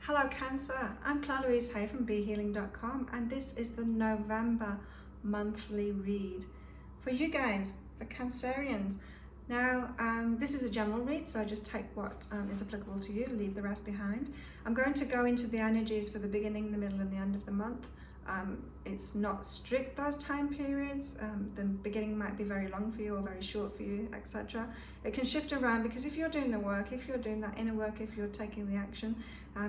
Hello Cancer, I'm Claire Louise Hay from BeHealing.com and this is the November monthly read for you guys, for Cancerians. Now, this is a general read, so just take what is applicable to you, leave the rest behind. I'm going to go into the energies for the beginning, the middle and the end of the month. It's not strict, those time periods. The beginning might be very long for you or very short for you, etc. It can shift around because if you're doing the work, if you're doing that inner work, if you're taking the action,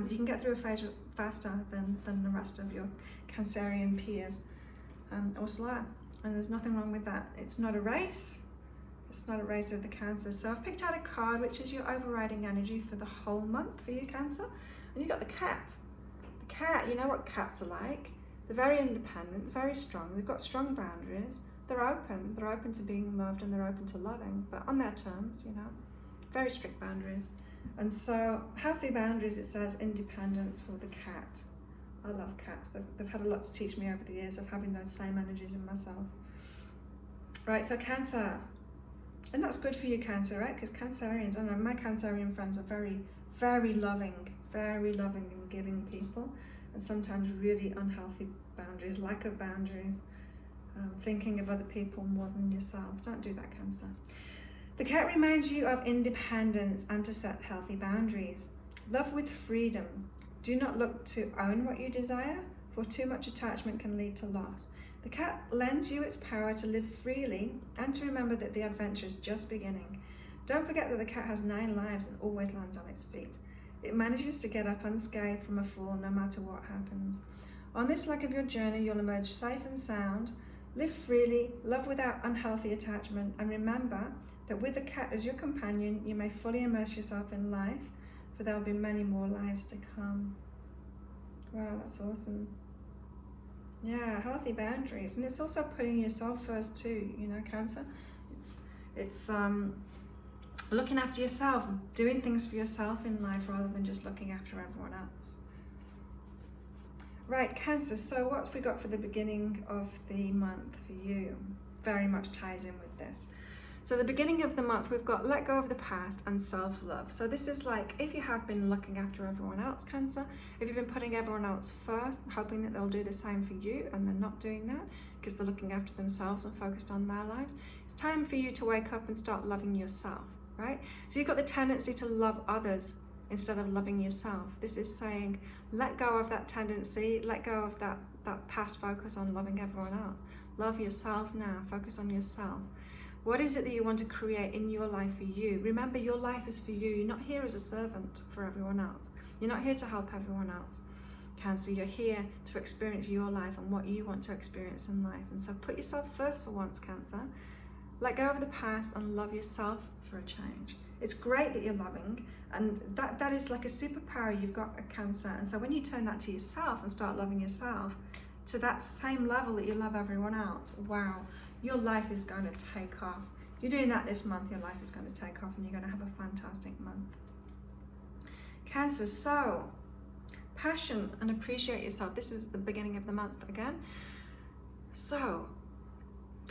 you can get through a phase faster than the rest of your Cancerian peers or Solar. And there's nothing wrong with that. It's not a race. It's not a race of the Cancer. So I've picked out a card which is your overriding energy for the whole month for you, Cancer. And you've got the cat. The cat, you know what cats are like. They're very independent, very strong, they've got strong boundaries, they're open to being loved and they're open to loving, but on their terms, you know, very strict boundaries. And so, healthy boundaries, it says independence for the cat. I love cats, they've had a lot to teach me over the years of having those same energies in myself. Right, so Cancer, and that's good for you Cancer, right? Because Cancerians, I know my Cancerian friends are very, very loving and giving people. And sometimes really unhealthy boundaries, lack of boundaries, thinking of other people more than yourself. Don't do that, Cancer. The cat reminds you of independence and to set healthy boundaries. Love with freedom. Do not look to own what you desire, for too much attachment can lead to loss. The cat lends you its power to live freely and to remember that the adventure is just beginning. Don't forget that the cat has 9 lives and always lands on its feet. It manages to get up unscathed from a fall no matter what happens. On this leg of your journey, you'll emerge safe and sound, live freely, love without unhealthy attachment, and remember that with the cat as your companion, you may fully immerse yourself in life, for there will be many more lives to come. Wow, that's awesome. Yeah, healthy boundaries. And it's also putting yourself first too, you know, Cancer. It's looking after yourself, doing things for yourself in life rather than just looking after everyone else. Right, Cancer, so what have we got for the beginning of the month for you? Very much ties in with this. So the beginning of the month, we've got let go of the past and self-love. So this is like, if you have been looking after everyone else, Cancer, if you've been putting everyone else first, hoping that they'll do the same for you, and they're not doing that because they're looking after themselves and focused on their lives, it's time for you to wake up and start loving yourself. Right? So you've got the tendency to love others instead of loving yourself. This is saying, let go of that tendency, let go of that past focus on loving everyone else. Love yourself now, focus on yourself. What is it that you want to create in your life for you? Remember, your life is for you. You're not here as a servant for everyone else. You're not here to help everyone else. Cancer, you're here to experience your life and what you want to experience in life. And so put yourself first for once, Cancer. Let go of the past and love yourself for a change. It's great that you're loving, and that is like a superpower you've got, a Cancer. And so when you turn that to yourself and start loving yourself to that same level that you love everyone else, wow, your life is going to take off. If you're doing that this month, your life is going to take off and you're going to have a fantastic month. Cancer, so passion and appreciate yourself. This is the beginning of the month again. So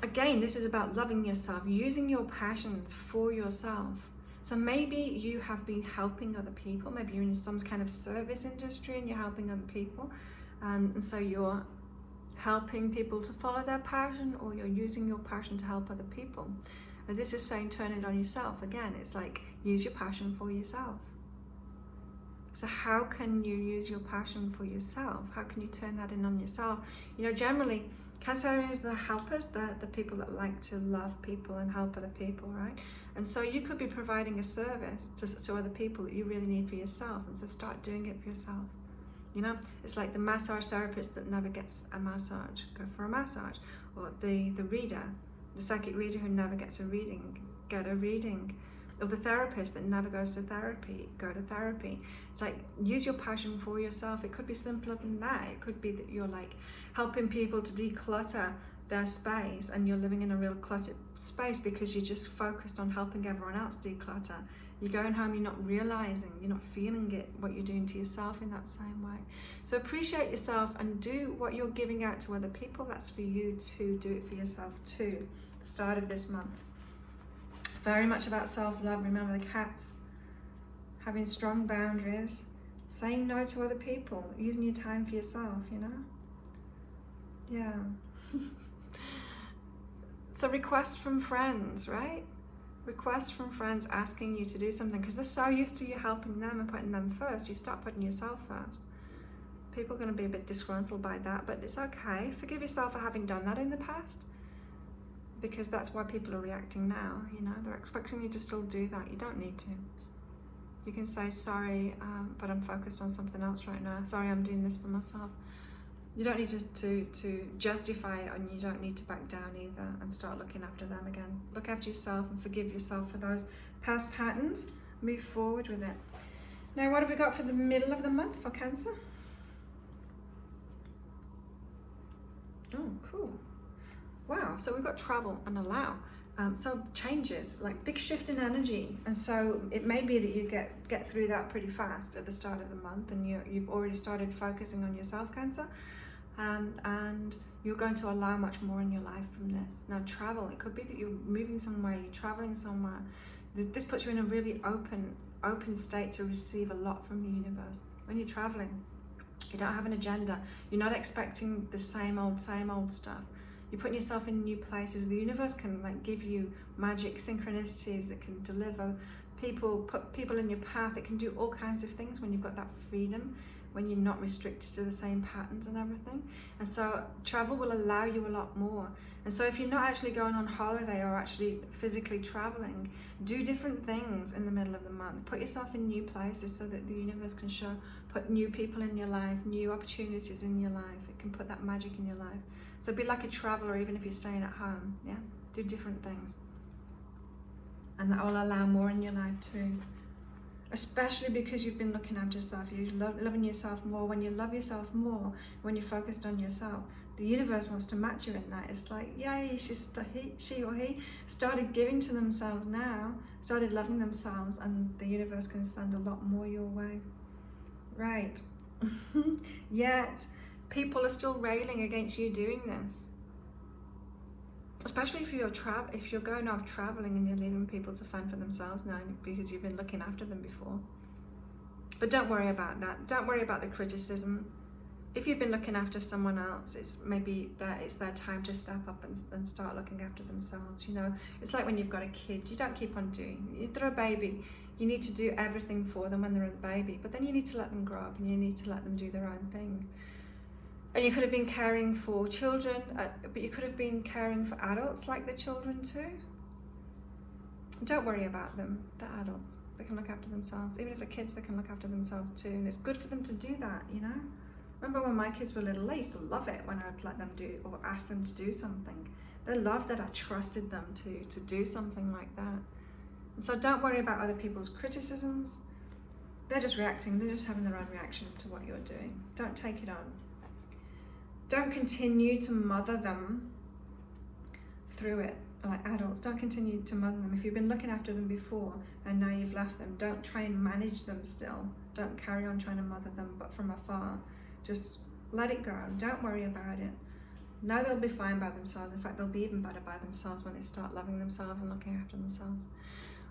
again, this is about loving yourself, using your passions for yourself. So maybe you have been helping other people, maybe you're in some kind of service industry and you're helping other people, and so you're helping people to follow their passion, or you're using your passion to help other people. And this is saying turn it on yourself. Again, it's like use your passion for yourself. So how can you use your passion for yourself? How can you turn that in on yourself? You know, generally, Cancerians, the helpers, the people that like to love people and help other people, right? And so you could be providing a service to other people that you really need for yourself, and so start doing it for yourself. You know, it's like the massage therapist that never gets a massage, go for a massage. Or the reader, the psychic reader who never gets a reading, get a reading. Or the therapist that never goes to therapy, go to therapy. It's like, use your passion for yourself. It could be simpler than that. It could be that you're like helping people to declutter their space, and you're living in a real cluttered space because you're just focused on helping everyone else declutter. You're going home, you're not realizing, you're not feeling it, what you're doing to yourself in that same way. So appreciate yourself and do what you're giving out to other people. That's for you to do it for yourself too. The start of this month. Very much about self-love. Remember the cats having strong boundaries, saying no to other people, using your time for yourself, you know? Yeah. So requests from friends, right? Requests from friends asking you to do something because they're so used to you helping them and putting them first. You start putting yourself first. People are going to be a bit disgruntled by that, but it's okay. Forgive yourself for having done that in the past, because that's why people are reacting now. You know, they're expecting you to still do that. You don't need to. You can say, sorry, but I'm focused on something else right now. Sorry, I'm doing this for myself. You don't need to justify it, and you don't need to back down either and start looking after them again. Look after yourself and forgive yourself for those past patterns. Move forward with it. Now, what have we got for the middle of the month for Cancer? Oh, cool. Wow, so we've got travel and allow. So changes, like big shift in energy. And so it may be that you get through that pretty fast at the start of the month, and you've already started focusing on yourself, Cancer. And you're going to allow much more in your life from this. Now travel, it could be that you're moving somewhere, you're traveling somewhere. This puts you in a really open state to receive a lot from the universe. When you're traveling, you don't have an agenda. You're not expecting the same old stuff. You're putting yourself in new places. The universe can like give you magic synchronicities that can deliver put people in your path. It can do all kinds of things when you've got that freedom, when you're not restricted to the same patterns and everything. And so travel will allow you a lot more. And so if you're not actually going on holiday or actually physically traveling, do different things in the middle of the month. Put yourself in new places so that the universe can put new people in your life, new opportunities in your life. It can put that magic in your life. So be like a traveler even if you're staying at home, yeah? Do different things. And that will allow more in your life too. Especially because you've been looking after yourself, you're loving yourself more. When you love yourself more, when you're focused on yourself, the universe wants to match you in that. It's like, yay, she or he started giving to themselves now, started loving themselves, and the universe can send a lot more your way. Right. Yet, people are still railing against you doing this. Especially if you're going off traveling and you're leaving people to fend for themselves now because you've been looking after them before. But don't worry about that. Don't worry about the criticism. If you've been looking after someone else, it's their time to step up and start looking after themselves. You know, it's like when you've got a kid. You don't keep on doing. They're a baby. You need to do everything for them when they're a baby, but then you need to let them grow up and you need to let them do their own things. And you could have been caring for children, but you could have been caring for adults like the children too. Don't worry about them. They're adults. They can look after themselves. Even if they're kids, they can look after themselves too. And it's good for them to do that, you know? Remember when my kids were little, they used to love it when I would let them do or ask them to do something. They loved that I trusted them to do something like that. And so don't worry about other people's criticisms. They're just reacting. They're just having their own reactions to what you're doing. Don't take it on. Don't continue to mother them through it, like adults. Don't continue to mother them. If you've been looking after them before and now you've left them, don't try and manage them still. Don't carry on trying to mother them, but from afar. Just let it go. Don't worry about it. Know they'll be fine by themselves. In fact, they'll be even better by themselves when they start loving themselves and looking after themselves.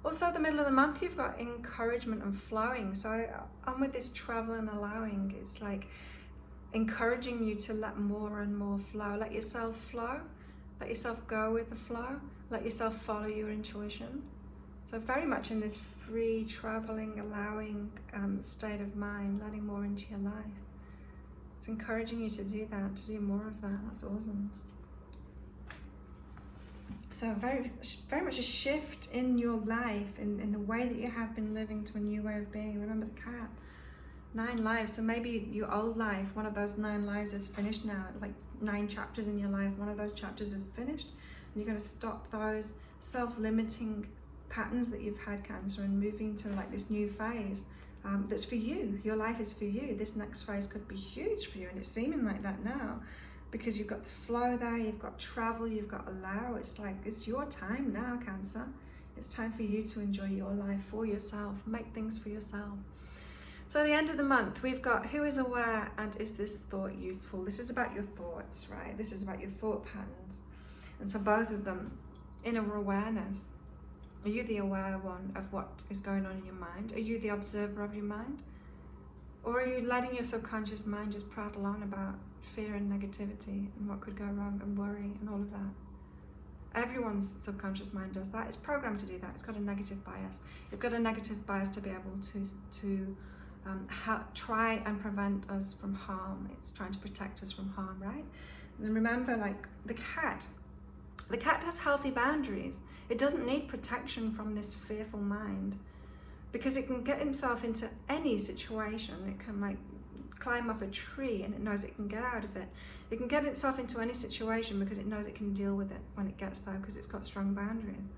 Also, at the middle of the month, you've got encouragement and flowing. So on with this travel and allowing. It's like encouraging you to let more and more flow. Let yourself flow. Let yourself go with the flow. Let yourself follow your intuition. So very much in this free, traveling, allowing state of mind, letting more into your life. It's encouraging you to do that, to do more of that. That's awesome. So very much a shift in your life, in the way that you have been living, to a new way of being. Remember the cat. 9 lives. So maybe your old life, one of those 9 lives is finished now. Like 9 chapters in your life, one of those chapters is finished. And you're going to stop those self-limiting patterns that you've had, Cancer, and moving to like this new phase that's for you. Your life is for you. This next phase could be huge for you, and it's seeming like that now because you've got the flow there, you've got travel, you've got allow. It's like it's your time now, Cancer. It's time for you to enjoy your life for yourself, make things for yourself. So at the end of the month, we've got who is aware and is this thought useful? This is about your thoughts, right? This is about your thought patterns. And so both of them, inner awareness. Are you the aware one of what is going on in your mind? Are you the observer of your mind? Or are you letting your subconscious mind just prattle on about fear and negativity and what could go wrong and worry and all of that? Everyone's subconscious mind does that. It's programmed to do that. It's got a negative bias. It's got a negative bias to be able to try and prevent us from harm. It's trying to protect us from harm, right? And remember, like the cat has healthy boundaries. It doesn't need protection from this fearful mind, because it can get himself into any situation. It can like climb up a tree and it knows it can get out of it. It can get itself into any situation because it knows it can deal with it when it gets there, because it's got strong boundaries.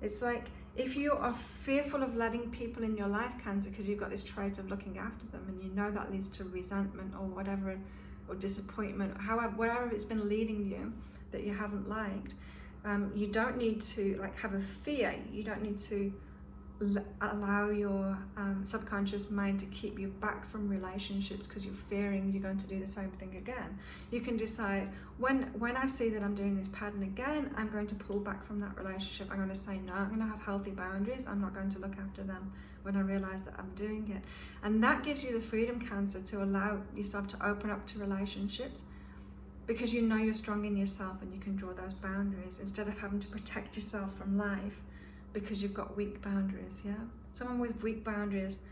It's like, if you are fearful of letting people in your life, Cancer, because you've got this trait of looking after them, and you know that leads to resentment or whatever, or disappointment, however, wherever it's been leading you that you haven't liked, you don't need to like have a fear. You don't need to allow your subconscious mind to keep you back from relationships because you're fearing you're going to do the same thing again. You can decide, when I see that I'm doing this pattern again, I'm going to pull back from that relationship. I'm going to say no. I'm going to have healthy boundaries. I'm not going to look after them when I realize that I'm doing it. And that gives you the freedom, Cancer, to allow yourself to open up to relationships, because you know you're strong in yourself and you can draw those boundaries instead of having to protect yourself from life because you've got weak boundaries. Yeah, someone with weak boundaries,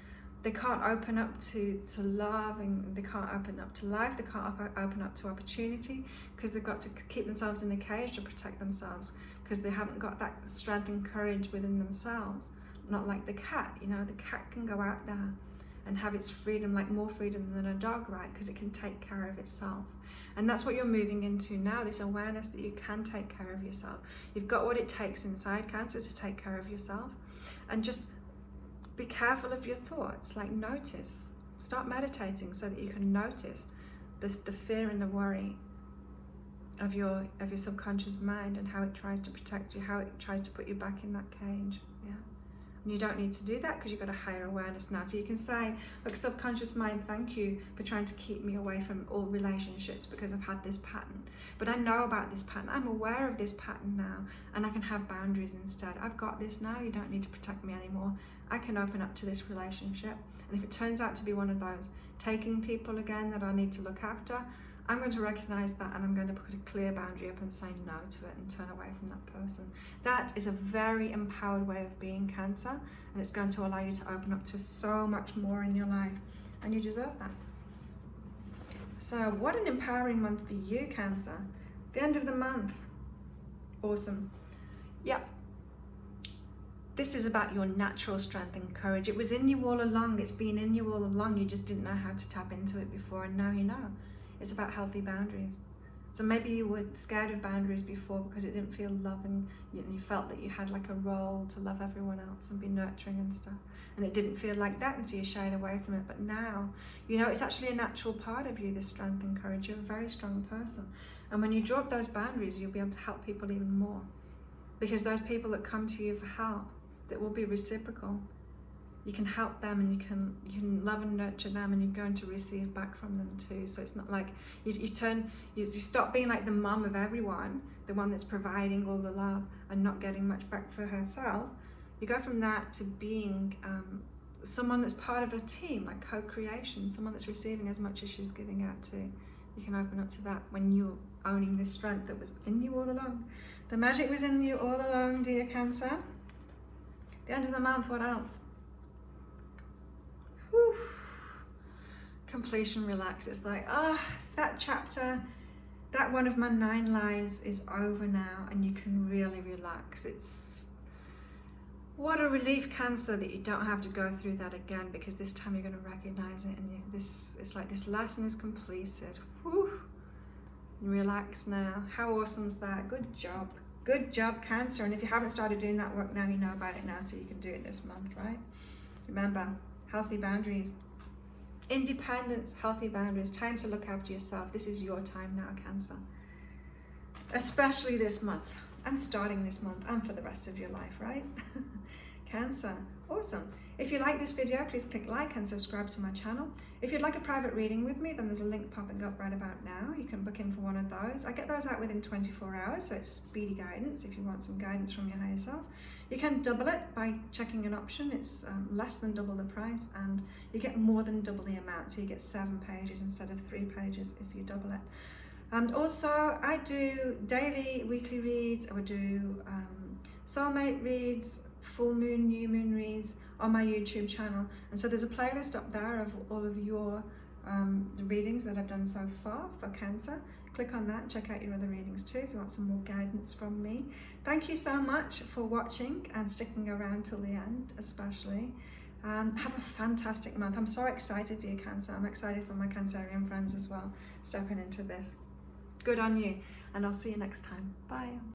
they can't open up to love, and they can't open up to life. They can't open up to opportunity because they've got to keep themselves in a cage to protect themselves, because they haven't got that strength and courage within themselves. Not like the cat. You know, the cat can go out there and have its freedom, like more freedom than a dog, right? Because it can take care of itself. And that's what you're moving into now, this awareness that you can take care of yourself. You've got what it takes inside, Cancer, to take care of yourself. And just be careful of your thoughts, like notice. Start meditating so that you can notice the fear and the worry of your subconscious mind, and how it tries to protect you, how it tries to put you back in that cage. Yeah. And you don't need to do that because you've got a higher awareness now. So you can say, look, subconscious mind, thank you for trying to keep me away from all relationships because I've had this pattern. But I know about this pattern. I'm aware of this pattern now, and I can have boundaries instead. I've got this now. You don't need to protect me anymore. I can open up to this relationship. And if it turns out to be one of those taking people again that I need to look after, I'm going to recognize that, and I'm going to put a clear boundary up and say no to it and turn away from that person. That is a very empowered way of being, Cancer, and it's going to allow you to open up to so much more in your life, and you deserve that. So what an empowering month for you, Cancer. The end of the month. Awesome. Yep. This is about your natural strength and courage. It was in you all along. It's been in you all along. You just didn't know how to tap into it before, and now you know. It's about healthy boundaries. So maybe you were scared of boundaries before because it didn't feel loving. You felt that you had like a role to love everyone else and be nurturing and stuff. And it didn't feel like that, and so you shied away from it. But now, you know, it's actually a natural part of you, this strength and courage. You're a very strong person. And when you drop those boundaries, you'll be able to help people even more. Because those people that come to you for help, that will be reciprocal. You can help them, and you can love and nurture them, and you're going to receive back from them too. So it's not like you stop being like the mum of everyone, the one that's providing all the love and not getting much back for herself. You go from that to being someone that's part of a team, like co-creation, someone that's receiving as much as she's giving out too. You can open up to that when you're owning this strength that was in you all along. The magic was in you all along, dear Cancer. The end of the month, what else? Whew. Completion, relax. It's like, that chapter, that one of my 9 lies is over now, and you can really relax. It's what a relief, Cancer, that you don't have to go through that again, because this time you're going to recognize it, and it's like this lesson is completed. Whew. Relax now. How awesome is that? Good job. Good job, Cancer. And if you haven't started doing that work now, you know about it now, so you can do it this month, right? Remember, healthy boundaries, independence, healthy boundaries, time to look after yourself. This is your time now, Cancer. Especially this month, and starting this month, and for the rest of your life, right? Cancer, awesome. If you like this video, please click like and subscribe to my channel. If you'd like a private reading with me, then there's a link popping up right about now. You can book in for one of those. I get those out within 24 hours, so it's speedy guidance if you want some guidance from your higher self. You can double it by checking an option. It's less than double the price, and you get more than double the amount, so you get 7 pages instead of 3 pages if you double it. And also, I do daily, weekly reads. I would do soulmate reads, full moon, new moon reads on my YouTube channel. And so there's a playlist up there of all of your the readings that I've done so far for Cancer. Click on that, check out your other readings too if you want some more guidance from me. Thank you so much for watching and sticking around till the end, especially. Have a fantastic month. I'm so excited for you, Cancer. I'm excited for my Cancerian friends as well, stepping into this. Good on you, and I'll see you next time. Bye.